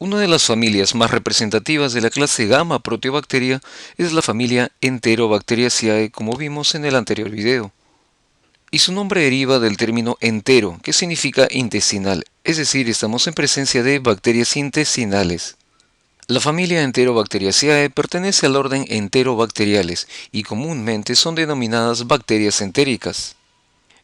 Una de las familias más representativas de la clase Gamma Proteobacteria es la familia Enterobacteriaceae, como vimos en el anterior video. Y su nombre deriva del término entero, que significa intestinal, es decir, estamos en presencia de bacterias intestinales. La familia Enterobacteriaceae pertenece al orden Enterobacteriales y comúnmente son denominadas bacterias entéricas.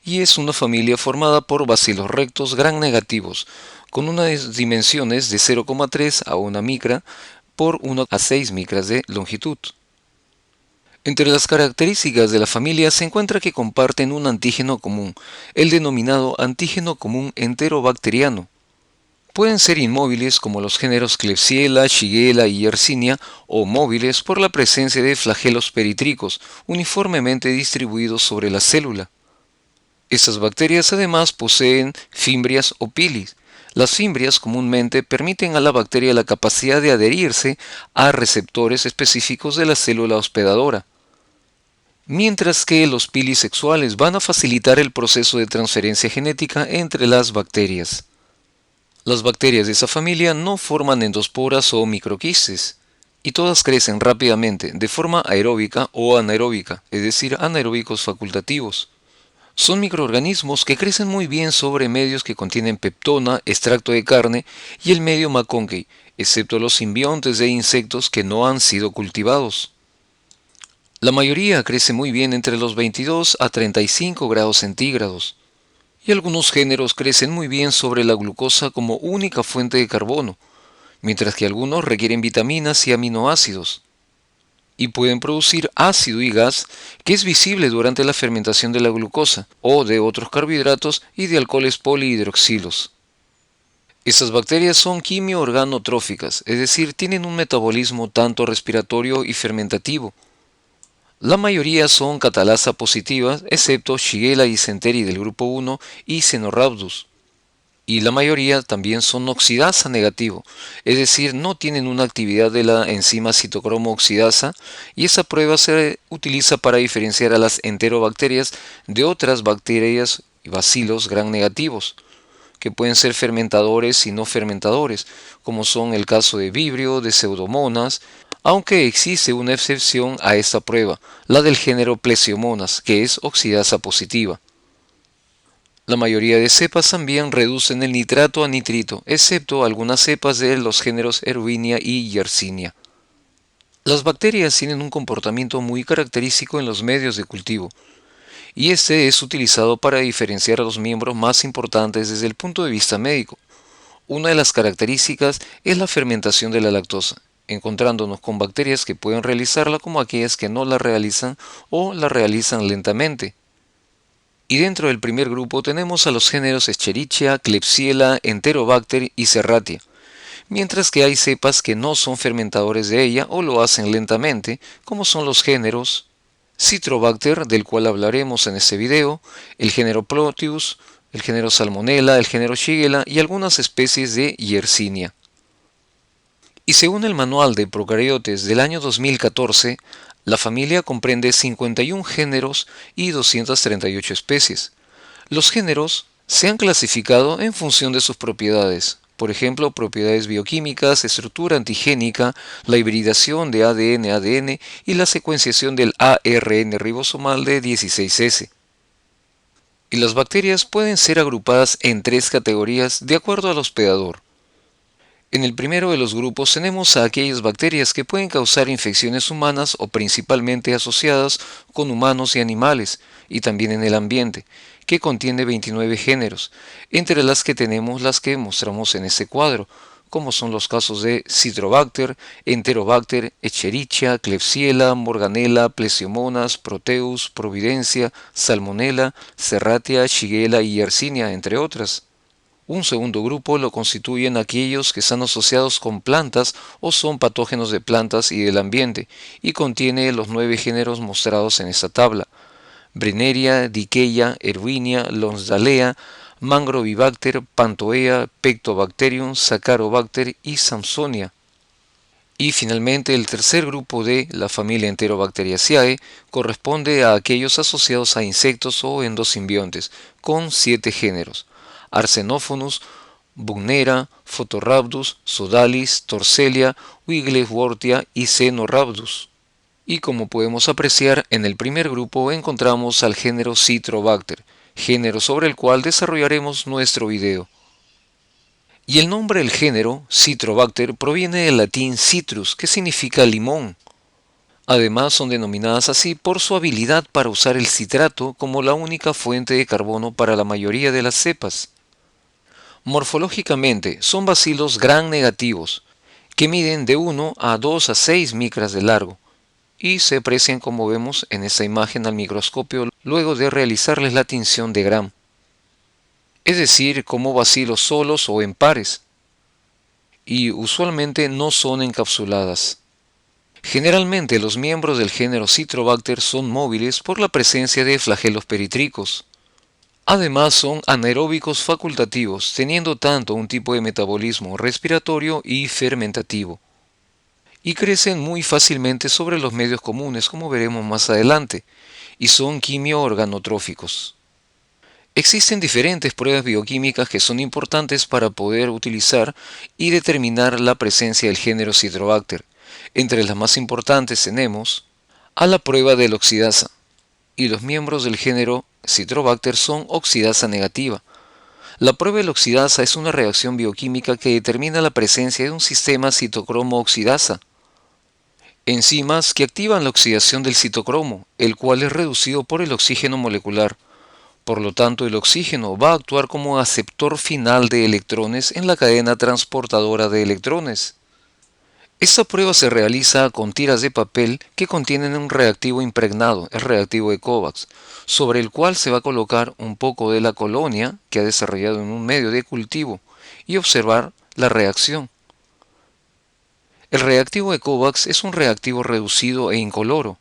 Y es una familia formada por bacilos rectos gram negativos, con unas dimensiones de 0,3 a 1 micra por 1 a 6 micras de longitud. Entre las características de la familia se encuentra que comparten un antígeno común, el denominado antígeno común enterobacteriano. Pueden ser inmóviles como los géneros Klebsiella, Shigella y Yersinia, o móviles por la presencia de flagelos peritricos uniformemente distribuidos sobre la célula. Estas bacterias además poseen fimbrias o pilis. Las fimbrias comúnmente permiten a la bacteria la capacidad de adherirse a receptores específicos de la célula hospedadora, mientras que los pilis sexuales van a facilitar el proceso de transferencia genética entre las bacterias. Las bacterias de esa familia no forman endosporas o microquistes, y todas crecen rápidamente de forma aeróbica o anaeróbica, es decir, anaeróbicos facultativos. Son microorganismos que crecen muy bien sobre medios que contienen peptona, extracto de carne y el medio McConkey, excepto los simbiontes de insectos que no han sido cultivados. La mayoría crece muy bien entre los 22 a 35 grados centígrados, y algunos géneros crecen muy bien sobre la glucosa como única fuente de carbono, mientras que algunos requieren vitaminas y aminoácidos, y pueden producir ácido y gas que es visible durante la fermentación de la glucosa o de otros carbohidratos y de alcoholes polihidroxilos. Estas bacterias son quimio-organotróficas, es decir, tienen un metabolismo tanto respiratorio y fermentativo. La mayoría son catalasa positivas, excepto Shigella dysentery del grupo 1 y Caenorhabdus. Y la mayoría también son oxidasa negativo, es decir, no tienen una actividad de la enzima citocromo oxidasa, y esa prueba se utiliza para diferenciar a las enterobacterias de otras bacterias y bacilos gram negativos, que pueden ser fermentadores y no fermentadores, como son el caso de Vibrio, de Pseudomonas, aunque existe una excepción a esta prueba, la del género Plesiomonas, que es oxidasa positiva. La mayoría de cepas también reducen el nitrato a nitrito, excepto algunas cepas de los géneros Erwinia y Yersinia. Las bacterias tienen un comportamiento muy característico en los medios de cultivo, y este es utilizado para diferenciar a los miembros más importantes desde el punto de vista médico. Una de las características es la fermentación de la lactosa, encontrándonos con bacterias que pueden realizarla como aquellas que no la realizan o la realizan lentamente. Y dentro del primer grupo tenemos a los géneros Escherichia, Klebsiella, Enterobacter y Serratia, mientras que hay cepas que no son fermentadores de ella o lo hacen lentamente, como son los géneros Citrobacter, del cual hablaremos en este video, el género Proteus, el género Salmonella, el género Shigella y algunas especies de Yersinia. Y según el Manual de Procariotes del año 2014, la familia comprende 51 géneros y 238 especies. Los géneros se han clasificado en función de sus propiedades, por ejemplo, propiedades bioquímicas, estructura antigénica, la hibridación de ADN-ADN y la secuenciación del ARN ribosomal de 16S. Y las bacterias pueden ser agrupadas en tres categorías de acuerdo al hospedador. En el primero de los grupos tenemos a aquellas bacterias que pueden causar infecciones humanas o principalmente asociadas con humanos y animales, y también en el ambiente, que contiene 29 géneros, entre las que tenemos las que mostramos en este cuadro, como son los casos de Citrobacter, Enterobacter, Escherichia, Klebsiella, Morganella, Plesiomonas, Proteus, Providencia, Salmonella, Serratia, Shigella y Yersinia, entre otras. Un segundo grupo lo constituyen aquellos que están asociados con plantas o son patógenos de plantas y del ambiente, y contiene los 9 géneros mostrados en esta tabla: Brenneria, Dicheia, Erwinia, Lonsdalea, Mangrovibacter, Pantoea, Pectobacterium, Saccharobacter y Samsonia. Y finalmente el tercer grupo de la familia Enterobacteriaceae corresponde a aquellos asociados a insectos o endosimbiontes, con 7 géneros: Arsenophonus, Bucnera, Photorhabdus, Sodalis, Torcellia, Wigglesworthia y Caenorhabdus. Y como podemos apreciar, en el primer grupo encontramos al género Citrobacter, género sobre el cual desarrollaremos nuestro video. Y el nombre del género, Citrobacter, proviene del latín citrus, que significa limón. Además, son denominadas así por su habilidad para usar el citrato como la única fuente de carbono para la mayoría de las cepas. Morfológicamente, son bacilos gram negativos, que miden de 1 a 2 a 6 micras de largo, y se aprecian como vemos en esta imagen al microscopio luego de realizarles la tinción de Gram, es decir, como bacilos solos o en pares, y usualmente no son encapsuladas. Generalmente los miembros del género Citrobacter son móviles por la presencia de flagelos peritricos. Además son anaeróbicos facultativos, teniendo tanto un tipo de metabolismo respiratorio y fermentativo. Y crecen muy fácilmente sobre los medios comunes, como veremos más adelante, y son quimio-organotróficos. Existen diferentes pruebas bioquímicas que son importantes para poder utilizar y determinar la presencia del género Citrobacter. Entre las más importantes tenemos a la prueba de la oxidasa, y los miembros del género Citrobacter son oxidasa negativa. La prueba de la oxidasa es una reacción bioquímica que determina la presencia de un sistema citocromo-oxidasa, enzimas que activan la oxidación del citocromo, el cual es reducido por el oxígeno molecular. Por lo tanto, el oxígeno va a actuar como aceptor final de electrones en la cadena transportadora de electrones. Esta prueba se realiza con tiras de papel que contienen un reactivo impregnado, el reactivo de Kovacs, sobre el cual se va a colocar un poco de la colonia que ha desarrollado en un medio de cultivo y observar la reacción. El reactivo de Kovacs es un reactivo reducido e incoloro,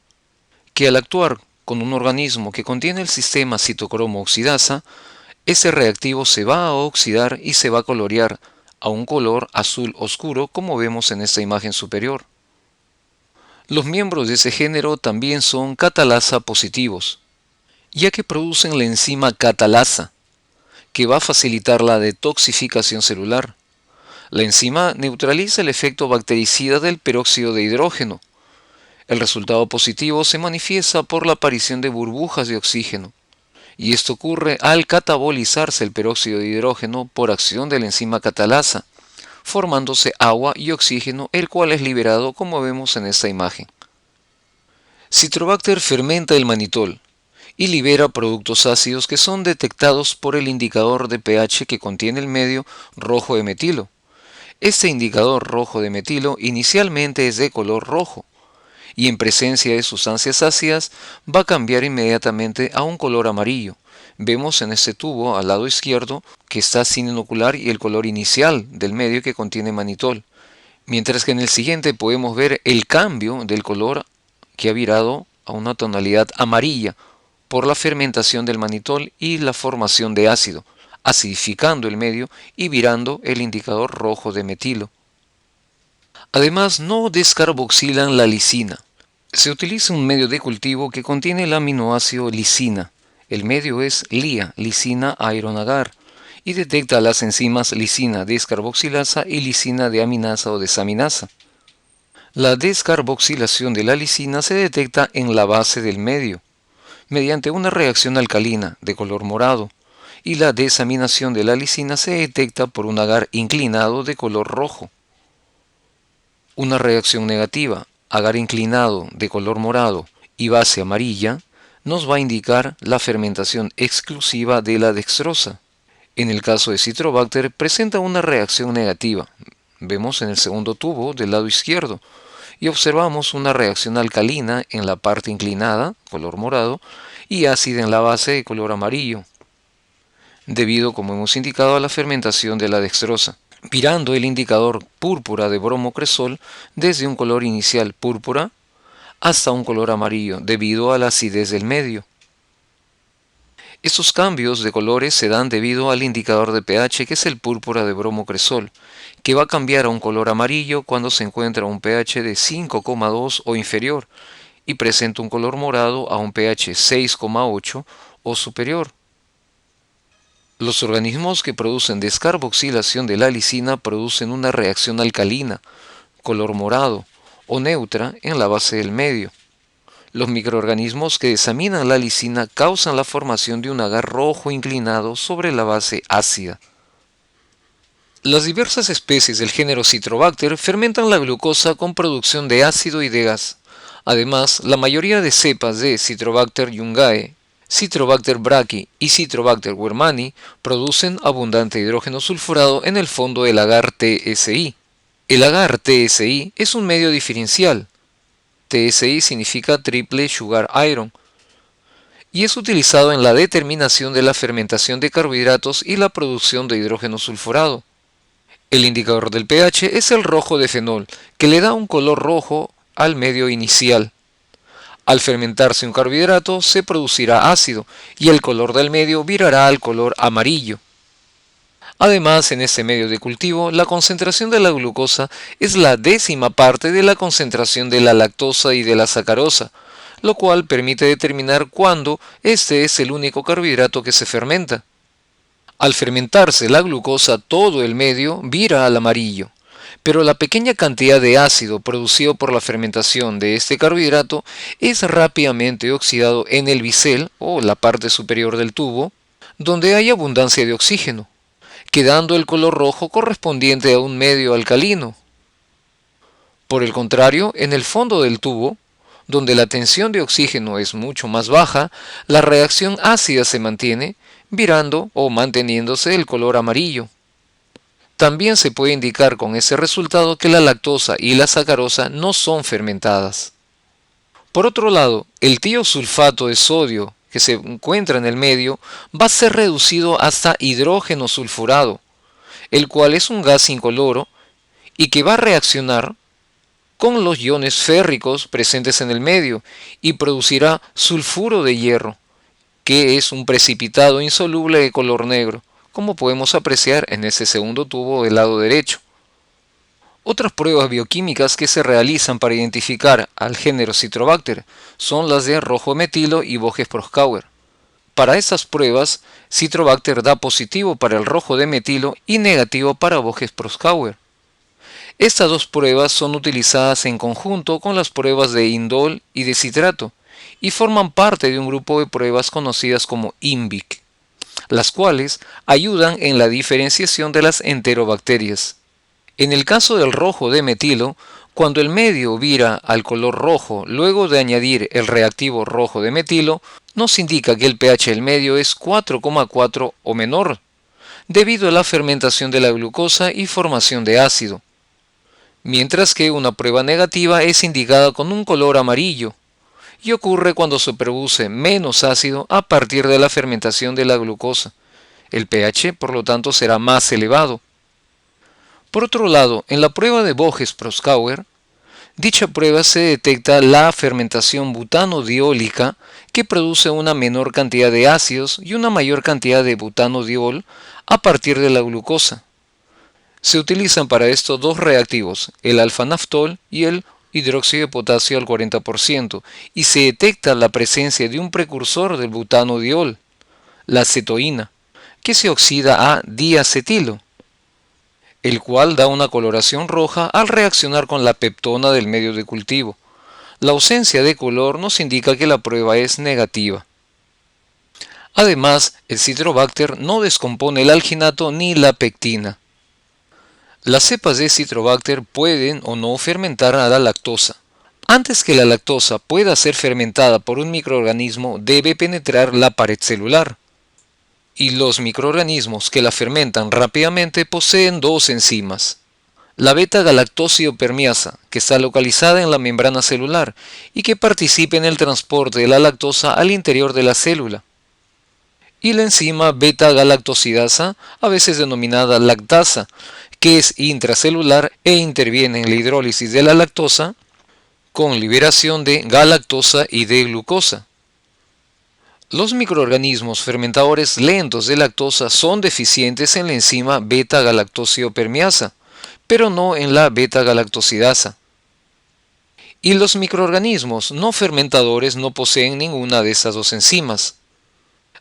que al actuar con un organismo que contiene el sistema citocromo-oxidasa, ese reactivo se va a oxidar y se va a colorear a un color azul oscuro como vemos en esta imagen superior. Los miembros de ese género también son catalasa positivos, ya que producen la enzima catalasa, que va a facilitar la detoxificación celular. La enzima neutraliza el efecto bactericida del peróxido de hidrógeno. El resultado positivo se manifiesta por la aparición de burbujas de oxígeno, y esto ocurre al catabolizarse el peróxido de hidrógeno por acción de la enzima catalasa, formándose agua y oxígeno, el cual es liberado como vemos en esta imagen. Citrobacter fermenta el manitol y libera productos ácidos que son detectados por el indicador de pH que contiene el medio rojo de metilo. Este indicador rojo de metilo inicialmente es de color rojo, y en presencia de sustancias ácidas va a cambiar inmediatamente a un color amarillo. Vemos en este tubo al lado izquierdo que está sin inocular y el color inicial del medio que contiene manitol, mientras que en el siguiente podemos ver el cambio del color que ha virado a una tonalidad amarilla por la fermentación del manitol y la formación de ácido, acidificando el medio y virando el indicador rojo de metilo. Además, no descarboxilan la lisina. Se utiliza un medio de cultivo que contiene el aminoácido lisina. El medio es LIA, lisina iron agar, y detecta las enzimas lisina descarboxilasa y lisina deaminasa o desaminasa. La descarboxilación de la lisina se detecta en la base del medio, mediante una reacción alcalina de color morado, y la desaminación de la lisina se detecta por un agar inclinado de color rojo. Una reacción negativa, agar inclinado de color morado y base amarilla, nos va a indicar la fermentación exclusiva de la dextrosa. En el caso de Citrobacter presenta una reacción negativa. Vemos en el segundo tubo del lado izquierdo y observamos una reacción alcalina en la parte inclinada, color morado, y ácida en la base de color amarillo, debido, como hemos indicado, a la fermentación de la dextrosa, virando el indicador púrpura de bromocresol desde un color inicial púrpura hasta un color amarillo debido a la acidez del medio. Estos cambios de colores se dan debido al indicador de pH, que es el púrpura de bromocresol, que va a cambiar a un color amarillo cuando se encuentra un pH de 5,2 o inferior y presenta un color morado a un pH 6,8 o superior. Los organismos que producen descarboxilación de la lisina producen una reacción alcalina, color morado, o neutra en la base del medio. Los microorganismos que desaminan la lisina causan la formación de un agar rojo inclinado sobre la base ácida. Las diversas especies del género Citrobacter fermentan la glucosa con producción de ácido y de gas. Además, la mayoría de cepas de Citrobacter yungae, Citrobacter brachy y Citrobacter wehrmanni producen abundante hidrógeno sulfurado en el fondo del agar TSI. El agar TSI es un medio diferencial. TSI significa Triple Sugar Iron y es utilizado en la determinación de la fermentación de carbohidratos y la producción de hidrógeno sulfurado. El indicador del pH es el rojo de fenol, que le da un color rojo al medio inicial. Al fermentarse un carbohidrato se producirá ácido y el color del medio virará al color amarillo. Además, en este medio de cultivo, la concentración de la glucosa es la décima parte de la concentración de la lactosa y de la sacarosa, lo cual permite determinar cuándo este es el único carbohidrato que se fermenta. Al fermentarse la glucosa, todo el medio vira al amarillo, pero la pequeña cantidad de ácido producido por la fermentación de este carbohidrato es rápidamente oxidado en el bisel o la parte superior del tubo, donde hay abundancia de oxígeno, quedando el color rojo correspondiente a un medio alcalino. Por el contrario, en el fondo del tubo, donde la tensión de oxígeno es mucho más baja, la reacción ácida se mantiene, virando o manteniéndose el color amarillo. También se puede indicar con ese resultado que la lactosa y la sacarosa no son fermentadas. Por otro lado, el tiosulfato de sodio que se encuentra en el medio va a ser reducido hasta hidrógeno sulfurado, el cual es un gas incoloro y que va a reaccionar con los iones férricos presentes en el medio y producirá sulfuro de hierro, que es un precipitado insoluble de color negro, como podemos apreciar en ese segundo tubo del lado derecho. Otras pruebas bioquímicas que se realizan para identificar al género Citrobacter son las de rojo metilo y Voges-Proskauer. Para estas pruebas, Citrobacter da positivo para el rojo de metilo y negativo para Voges-Proskauer. Estas dos pruebas son utilizadas en conjunto con las pruebas de indol y de citrato y forman parte de un grupo de pruebas conocidas como INVIC, las cuales ayudan en la diferenciación de las enterobacterias. En el caso del rojo de metilo, cuando el medio vira al color rojo luego de añadir el reactivo rojo de metilo, nos indica que el pH del medio es 4,4 o menor, debido a la fermentación de la glucosa y formación de ácido, mientras que una prueba negativa es indicada con un color amarillo, y ocurre cuando se produce menos ácido a partir de la fermentación de la glucosa. El pH, por lo tanto, será más elevado. Por otro lado, en la prueba de Voges-Proskauer, dicha prueba se detecta la fermentación butanodiólica que produce una menor cantidad de ácidos y una mayor cantidad de butanodiol a partir de la glucosa. Se utilizan para esto dos reactivos, el alfa-naftol y el hidróxido de potasio al 40%, y se detecta la presencia de un precursor del butanodiol, la cetoína, que se oxida a diacetilo, el cual da una coloración roja al reaccionar con la peptona del medio de cultivo. La ausencia de color nos indica que la prueba es negativa. Además, el Citrobacter no descompone el alginato ni la pectina. Las cepas de Citrobacter pueden o no fermentar a la lactosa. Antes que la lactosa pueda ser fermentada por un microorganismo, debe penetrar la pared celular. Y los microorganismos que la fermentan rápidamente poseen dos enzimas. La beta-galactosidiopermiasa, que está localizada en la membrana celular y que participa en el transporte de la lactosa al interior de la célula. Y la enzima beta-galactosidasa, a veces denominada lactasa, que es intracelular e interviene en la hidrólisis de la lactosa con liberación de galactosa y de glucosa. Los microorganismos fermentadores lentos de lactosa son deficientes en la enzima beta-galactosidiopermiasa, pero no en la beta-galactosidasa. Y los microorganismos no fermentadores no poseen ninguna de estas dos enzimas.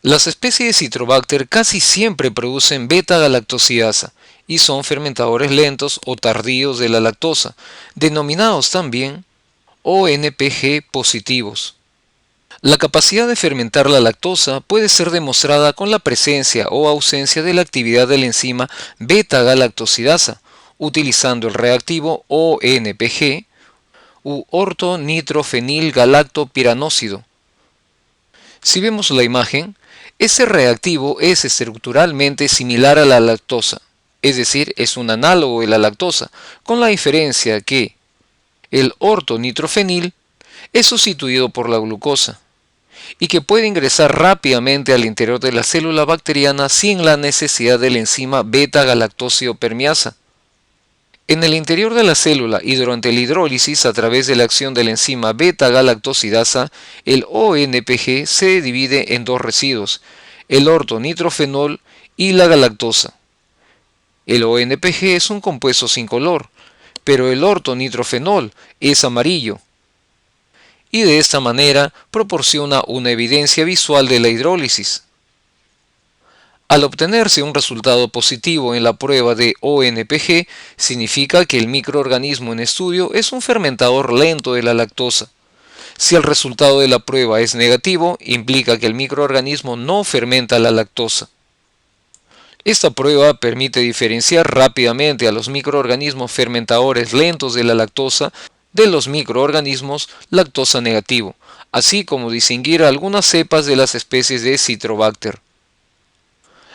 Las especies de Citrobacter casi siempre producen beta-galactosidasa y son fermentadores lentos o tardíos de la lactosa, denominados también ONPG positivos. La capacidad de fermentar la lactosa puede ser demostrada con la presencia o ausencia de la actividad de la enzima beta-galactosidasa, utilizando el reactivo ONPG u ortonitrofenilgalactopiranósido. Si vemos la imagen, ese reactivo es estructuralmente similar a la lactosa, es decir, es un análogo de la lactosa, con la diferencia que el ortonitrofenil es sustituido por la glucosa y que puede ingresar rápidamente al interior de la célula bacteriana sin la necesidad de la enzima beta-galactosidiopermeasa. En el interior de la célula y durante la hidrólisis a través de la acción de la enzima beta-galactosidasa, el ONPG se divide en dos residuos, el ortonitrofenol y la galactosa. El ONPG es un compuesto sin color, pero el ortonitrofenol es amarillo, y de esta manera proporciona una evidencia visual de la hidrólisis. Al obtenerse un resultado positivo en la prueba de ONPG, significa que el microorganismo en estudio es un fermentador lento de la lactosa. Si el resultado de la prueba es negativo, implica que el microorganismo no fermenta la lactosa. Esta prueba permite diferenciar rápidamente a los microorganismos fermentadores lentos de la lactosa de los microorganismos lactosa negativo, así como distinguir algunas cepas de las especies de Citrobacter.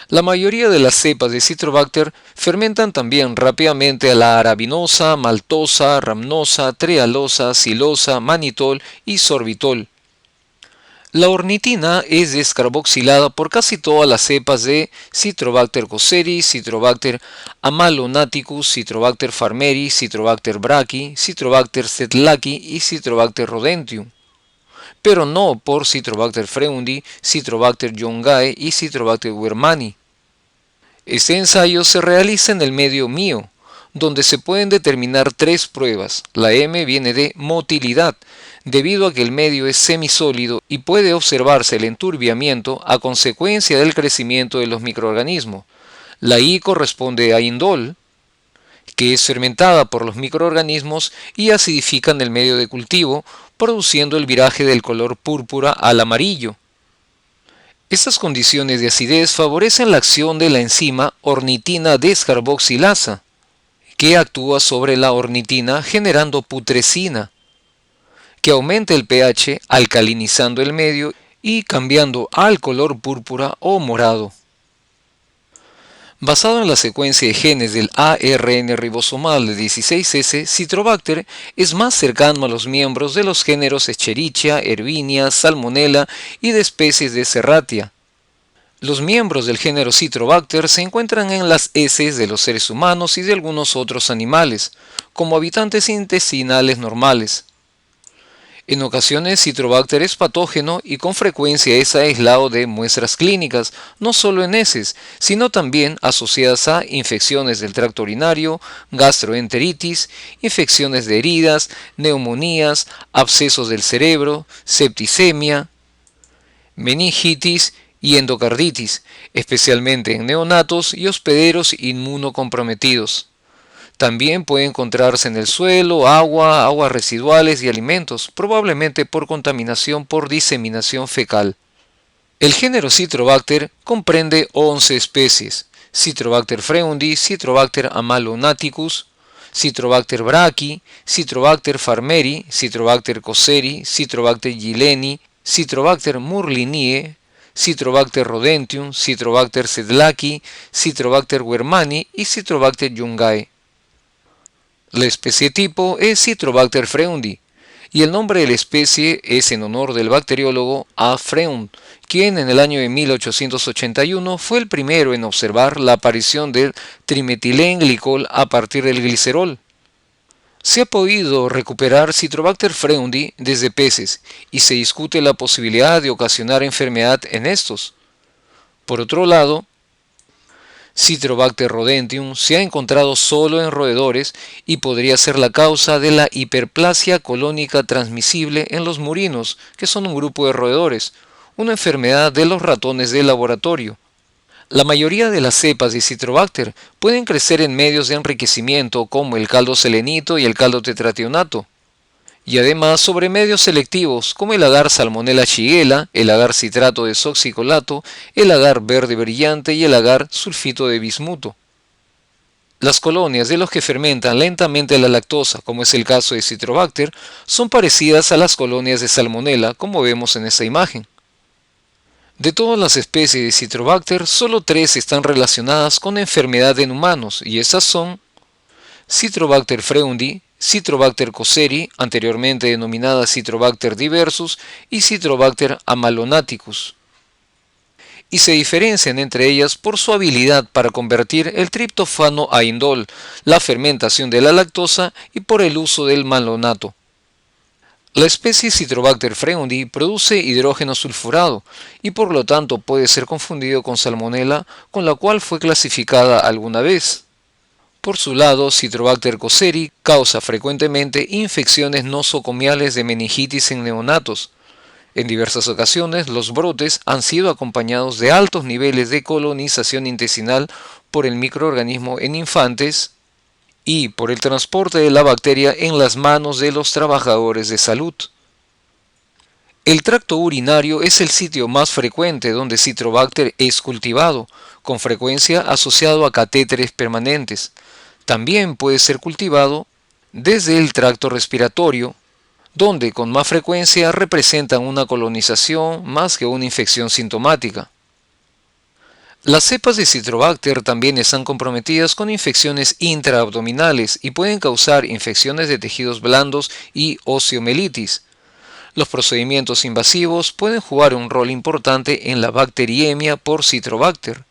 La mayoría de las cepas de Citrobacter fermentan también rápidamente a la arabinosa, maltosa, rhamnosa, trealosa, silosa, manitol y sorbitol. La ornitina es descarboxilada por casi todas las cepas de Citrobacter cocceri, Citrobacter amalonaticus, Citrobacter farmeri, Citrobacter brachy, Citrobacter sedlaki y Citrobacter rodentium, pero no por Citrobacter freundi, Citrobacter yongae y Citrobacter wehrmanni. Este ensayo se realiza en el medio mío, donde se pueden determinar tres pruebas. La M viene de motilidad, debido a que el medio es semisólido y puede observarse el enturbiamiento a consecuencia del crecimiento de los microorganismos. La I corresponde a indol, que es fermentada por los microorganismos y acidifican el medio de cultivo, produciendo el viraje del color púrpura al amarillo. Estas condiciones de acidez favorecen la acción de la enzima ornitina descarboxilasa, que actúa sobre la ornitina generando putrescina, que aumenta el pH alcalinizando el medio y cambiando al color púrpura o morado. Basado en la secuencia de genes del ARN ribosomal de 16S, Citrobacter es más cercano a los miembros de los géneros Escherichia, Erwinia, Salmonella y de especies de Serratia. Los miembros del género Citrobacter se encuentran en las heces de los seres humanos y de algunos otros animales, como habitantes intestinales normales. En ocasiones, Citrobacter es patógeno y con frecuencia es aislado de muestras clínicas, no solo en heces, sino también asociadas a infecciones del tracto urinario, gastroenteritis, infecciones de heridas, neumonías, abscesos del cerebro, septicemia, meningitis y endocarditis, especialmente en neonatos y hospederos inmunocomprometidos. También puede encontrarse en el suelo, agua, aguas residuales y alimentos, probablemente por contaminación por diseminación fecal. El género Citrobacter comprende 11 especies: Citrobacter freundi, Citrobacter amalonaticus, Citrobacter brachy, Citrobacter farmeri, Citrobacter cocceri, Citrobacter gileni, Citrobacter murlinie, Citrobacter rodentium, Citrobacter sedlaki, Citrobacter wehrmanni y Citrobacter yongae. La especie tipo es Citrobacter freundi, y el nombre de la especie es en honor del bacteriólogo A. Freund, quien en el año de 1881 fue el primero en observar la aparición del trimetilenglicol a partir del glicerol. Se ha podido recuperar Citrobacter freundi desde peces y se discute la posibilidad de ocasionar enfermedad en estos. Por otro lado, Citrobacter rodentium se ha encontrado solo en roedores y podría ser la causa de la hiperplasia colónica transmisible en los murinos, que son un grupo de roedores, una enfermedad de los ratones de laboratorio. La mayoría de las cepas de Citrobacter pueden crecer en medios de enriquecimiento como el caldo selenito y el caldo tetrationato, y además sobre medios selectivos como el agar Salmonella shigella, el agar citrato de soxicolato, el agar verde brillante y el agar sulfito de bismuto. Las colonias de los que fermentan lentamente la lactosa, como es el caso de Citrobacter, son parecidas a las colonias de Salmonella, como vemos en esta imagen. De todas las especies de Citrobacter, solo 3 están relacionadas con enfermedad en humanos, y estas son Citrobacter freundi, Citrobacter cosseri, anteriormente denominada Citrobacter diversus, y Citrobacter amalonaticus, y se diferencian entre ellas por su habilidad para convertir el triptofano a indol, la fermentación de la lactosa y por el uso del malonato. La especie Citrobacter freundi produce hidrógeno sulfurado y por lo tanto puede ser confundido con Salmonella, con la cual fue clasificada alguna vez. Por su lado, Citrobacter cosseri causa frecuentemente infecciones nosocomiales de meningitis en neonatos. En diversas ocasiones, los brotes han sido acompañados de altos niveles de colonización intestinal por el microorganismo en infantes y por el transporte de la bacteria en las manos de los trabajadores de salud. El tracto urinario es el sitio más frecuente donde Citrobacter es cultivado, con frecuencia asociado a catéteres permanentes. También puede ser cultivado desde el tracto respiratorio, donde con más frecuencia representan una colonización más que una infección sintomática. Las cepas de Citrobacter también están comprometidas con infecciones intraabdominales y pueden causar infecciones de tejidos blandos y osteomelitis. Los procedimientos invasivos pueden jugar un rol importante en la bacteriemia por Citrobacter.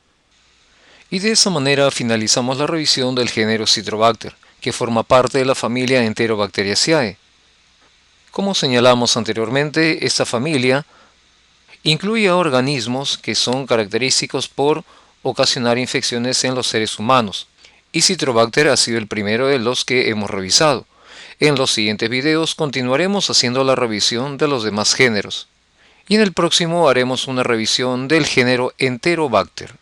Y de esa manera finalizamos la revisión del género Citrobacter, que forma parte de la familia Enterobacteriaceae. Como señalamos anteriormente, esta familia incluye a organismos que son característicos por ocasionar infecciones en los seres humanos, y Citrobacter ha sido el primero de los que hemos revisado. En los siguientes videos continuaremos haciendo la revisión de los demás géneros, y en el próximo haremos una revisión del género Enterobacter.